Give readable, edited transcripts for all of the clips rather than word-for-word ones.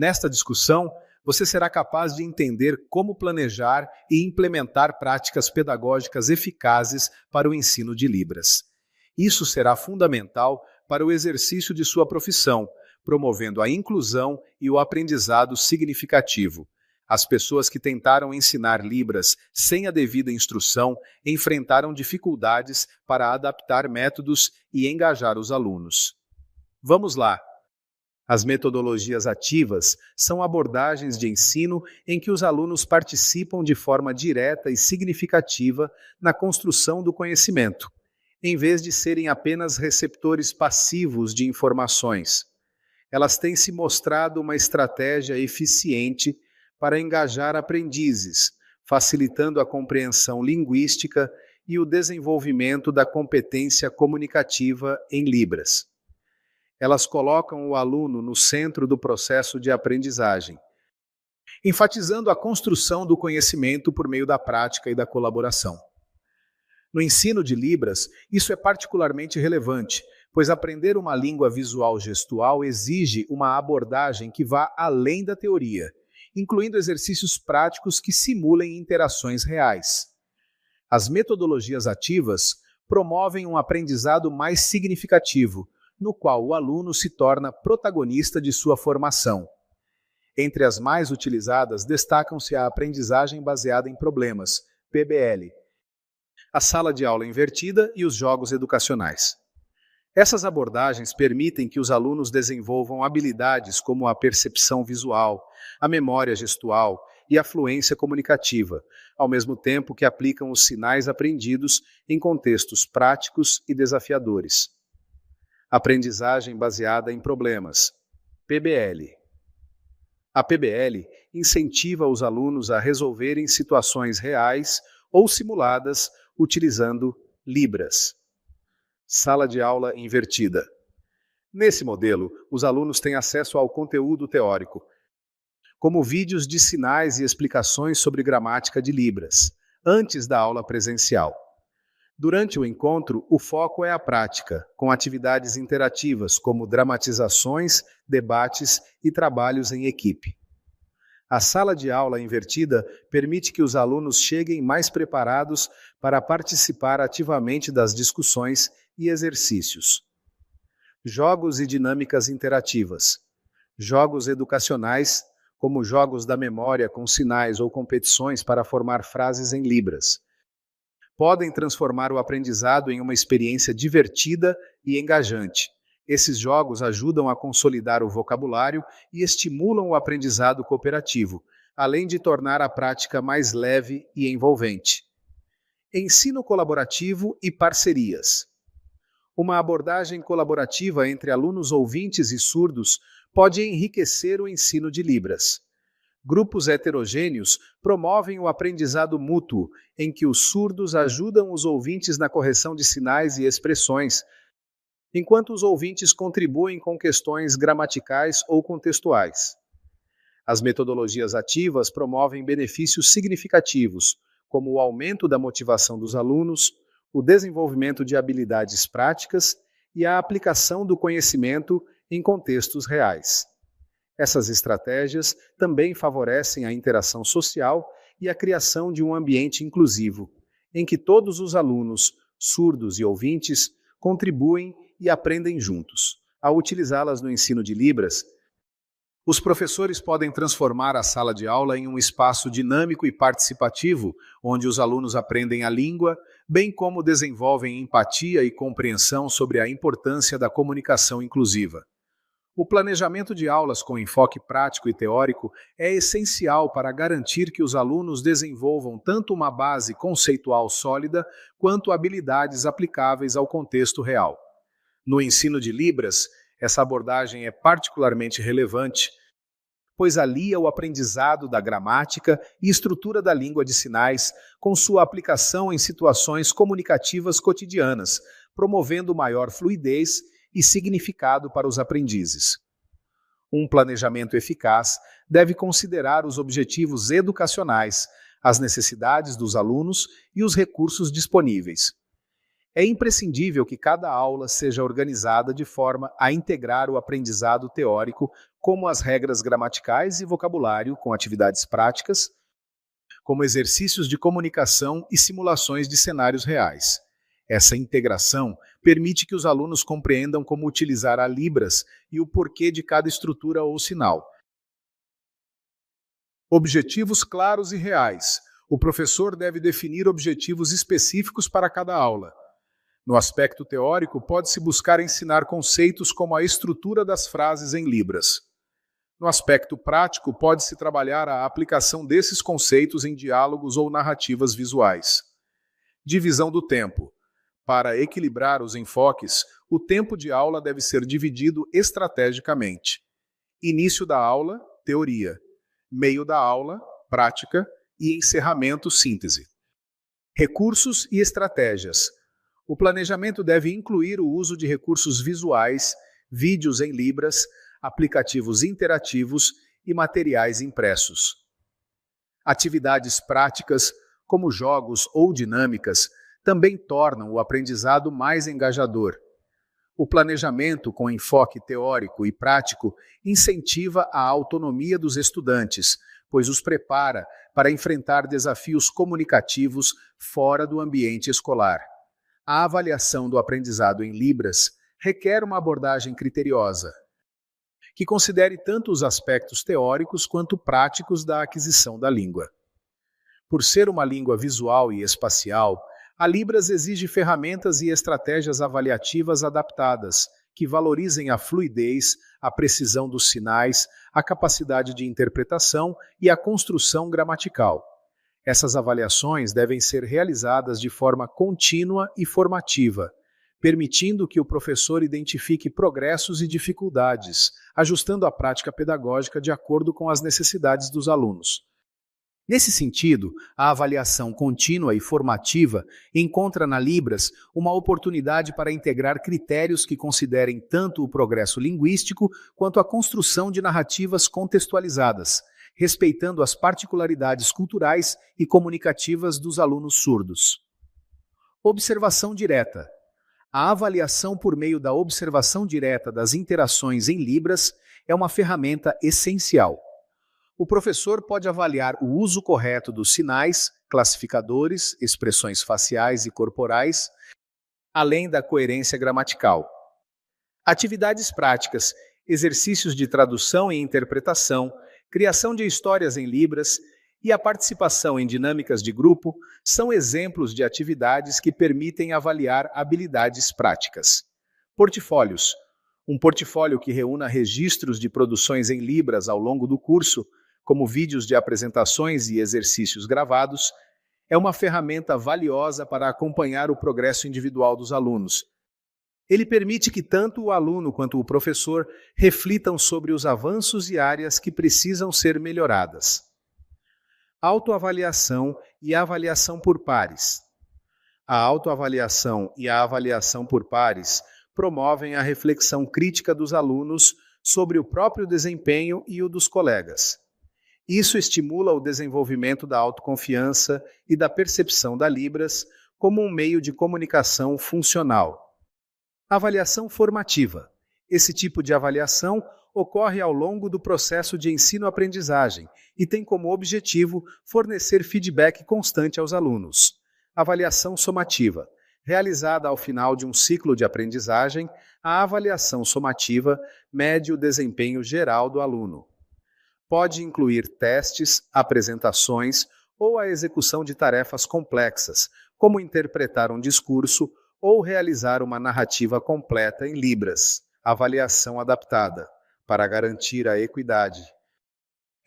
Nesta discussão, você será capaz de entender como planejar e implementar práticas pedagógicas eficazes para o ensino de Libras. Isso será fundamental para o exercício de sua profissão, promovendo a inclusão e o aprendizado significativo. As pessoas que tentaram ensinar Libras sem a devida instrução enfrentaram dificuldades para adaptar métodos e engajar os alunos. Vamos lá! As metodologias ativas são abordagens de ensino em que os alunos participam de forma direta e significativa na construção do conhecimento, em vez de serem apenas receptores passivos de informações. Elas têm se mostrado uma estratégia eficiente para engajar aprendizes, facilitando a compreensão linguística e o desenvolvimento da competência comunicativa em Libras. Elas colocam o aluno no centro do processo de aprendizagem, enfatizando a construção do conhecimento por meio da prática e da colaboração. No ensino de Libras, isso é particularmente relevante, pois aprender uma língua visual gestual exige uma abordagem que vá além da teoria, incluindo exercícios práticos que simulem interações reais. As metodologias ativas promovem um aprendizado mais significativo, no qual o aluno se torna protagonista de sua formação. Entre as mais utilizadas destacam-se a aprendizagem baseada em problemas, PBL, a sala de aula invertida e os jogos educacionais. Essas abordagens permitem que os alunos desenvolvam habilidades como a percepção visual, a memória gestual e a fluência comunicativa, ao mesmo tempo que aplicam os sinais aprendidos em contextos práticos e desafiadores. Aprendizagem baseada em problemas, PBL. A PBL incentiva os alunos a resolverem situações reais ou simuladas utilizando Libras. Sala de aula invertida. Nesse modelo, os alunos têm acesso ao conteúdo teórico, como vídeos de sinais e explicações sobre gramática de Libras, antes da aula presencial. Durante o encontro, o foco é a prática, com atividades interativas como dramatizações, debates e trabalhos em equipe. A sala de aula invertida permite que os alunos cheguem mais preparados para participar ativamente das discussões e exercícios. Jogos e dinâmicas interativas. Jogos educacionais, como jogos da memória com sinais ou competições para formar frases em Libras, podem transformar o aprendizado em uma experiência divertida e engajante. Esses jogos ajudam a consolidar o vocabulário e estimulam o aprendizado cooperativo, além de tornar a prática mais leve e envolvente. Ensino colaborativo e parcerias. Uma abordagem colaborativa entre alunos ouvintes e surdos pode enriquecer o ensino de Libras. Grupos heterogêneos promovem o aprendizado mútuo, em que os surdos ajudam os ouvintes na correção de sinais e expressões, enquanto os ouvintes contribuem com questões gramaticais ou contextuais. As metodologias ativas promovem benefícios significativos, como o aumento da motivação dos alunos, o desenvolvimento de habilidades práticas e a aplicação do conhecimento em contextos reais. Essas estratégias também favorecem a interação social e a criação de um ambiente inclusivo, em que todos os alunos, surdos e ouvintes, contribuem e aprendem juntos. Ao utilizá-las no ensino de Libras, os professores podem transformar a sala de aula em um espaço dinâmico e participativo, onde os alunos aprendem a língua, bem como desenvolvem empatia e compreensão sobre a importância da comunicação inclusiva. O planejamento de aulas com enfoque prático e teórico é essencial para garantir que os alunos desenvolvam tanto uma base conceitual sólida quanto habilidades aplicáveis ao contexto real. No ensino de Libras, essa abordagem é particularmente relevante, pois alia o aprendizado da gramática e estrutura da língua de sinais com sua aplicação em situações comunicativas cotidianas, promovendo maior fluidez e significado para os aprendizes. Um planejamento eficaz deve considerar os objetivos educacionais, as necessidades dos alunos e os recursos disponíveis. É imprescindível que cada aula seja organizada de forma a integrar o aprendizado teórico, como as regras gramaticais e vocabulário, com atividades práticas, como exercícios de comunicação e simulações de cenários reais. Essa integração permite que os alunos compreendam como utilizar a Libras e o porquê de cada estrutura ou sinal. Objetivos claros e reais. O professor deve definir objetivos específicos para cada aula. No aspecto teórico, pode-se buscar ensinar conceitos como a estrutura das frases em Libras. No aspecto prático, pode-se trabalhar a aplicação desses conceitos em diálogos ou narrativas visuais. Divisão do tempo. Para equilibrar os enfoques, o tempo de aula deve ser dividido estrategicamente. Início da aula, teoria. Meio da aula, prática. E encerramento, síntese. Recursos e estratégias. O planejamento deve incluir o uso de recursos visuais, vídeos em Libras, aplicativos interativos e materiais impressos. Atividades práticas, como jogos ou dinâmicas, também tornam o aprendizado mais engajador. O planejamento com enfoque teórico e prático incentiva a autonomia dos estudantes, pois os prepara para enfrentar desafios comunicativos fora do ambiente escolar. A avaliação do aprendizado em Libras requer uma abordagem criteriosa, que considere tanto os aspectos teóricos quanto práticos da aquisição da língua. Por ser uma língua visual e espacial, a Libras exige ferramentas e estratégias avaliativas adaptadas, que valorizem a fluidez, a precisão dos sinais, a capacidade de interpretação e a construção gramatical. Essas avaliações devem ser realizadas de forma contínua e formativa, permitindo que o professor identifique progressos e dificuldades, ajustando a prática pedagógica de acordo com as necessidades dos alunos. Nesse sentido, a avaliação contínua e formativa encontra na Libras uma oportunidade para integrar critérios que considerem tanto o progresso linguístico quanto a construção de narrativas contextualizadas, respeitando as particularidades culturais e comunicativas dos alunos surdos. Observação direta. A avaliação por meio da observação direta das interações em Libras é uma ferramenta essencial. O professor pode avaliar o uso correto dos sinais, classificadores, expressões faciais e corporais, além da coerência gramatical. Atividades práticas, exercícios de tradução e interpretação, criação de histórias em Libras e a participação em dinâmicas de grupo são exemplos de atividades que permitem avaliar habilidades práticas. Portfólios. Um portfólio que reúna registros de produções em Libras ao longo do curso, como vídeos de apresentações e exercícios gravados, é uma ferramenta valiosa para acompanhar o progresso individual dos alunos. Ele permite que tanto o aluno quanto o professor reflitam sobre os avanços e áreas que precisam ser melhoradas. Autoavaliação e avaliação por pares. A autoavaliação e a avaliação por pares promovem a reflexão crítica dos alunos sobre o próprio desempenho e o dos colegas. Isso estimula o desenvolvimento da autoconfiança e da percepção da Libras como um meio de comunicação funcional. Avaliação formativa. Esse tipo de avaliação ocorre ao longo do processo de ensino-aprendizagem e tem como objetivo fornecer feedback constante aos alunos. Avaliação somativa. Realizada ao final de um ciclo de aprendizagem, a avaliação somativa mede o desempenho geral do aluno. Pode incluir testes, apresentações ou a execução de tarefas complexas, como interpretar um discurso ou realizar uma narrativa completa em Libras, avaliação adaptada, para garantir a equidade.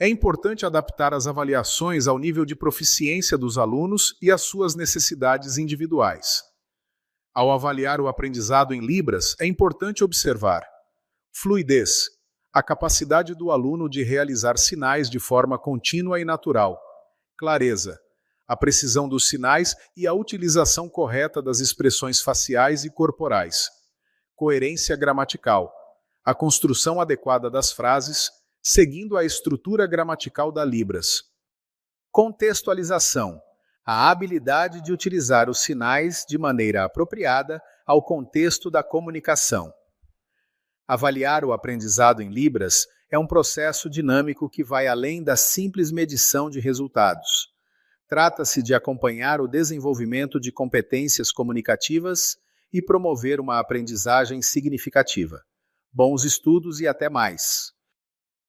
É importante adaptar as avaliações ao nível de proficiência dos alunos e às suas necessidades individuais. Ao avaliar o aprendizado em Libras, é importante observar fluidez, a capacidade do aluno de realizar sinais de forma contínua e natural, clareza, a precisão dos sinais e a utilização correta das expressões faciais e corporais, coerência gramatical, a construção adequada das frases, seguindo a estrutura gramatical da Libras. Contextualização, a habilidade de utilizar os sinais de maneira apropriada ao contexto da comunicação. Avaliar o aprendizado em Libras é um processo dinâmico que vai além da simples medição de resultados. Trata-se de acompanhar o desenvolvimento de competências comunicativas e promover uma aprendizagem significativa. Bons estudos e até mais!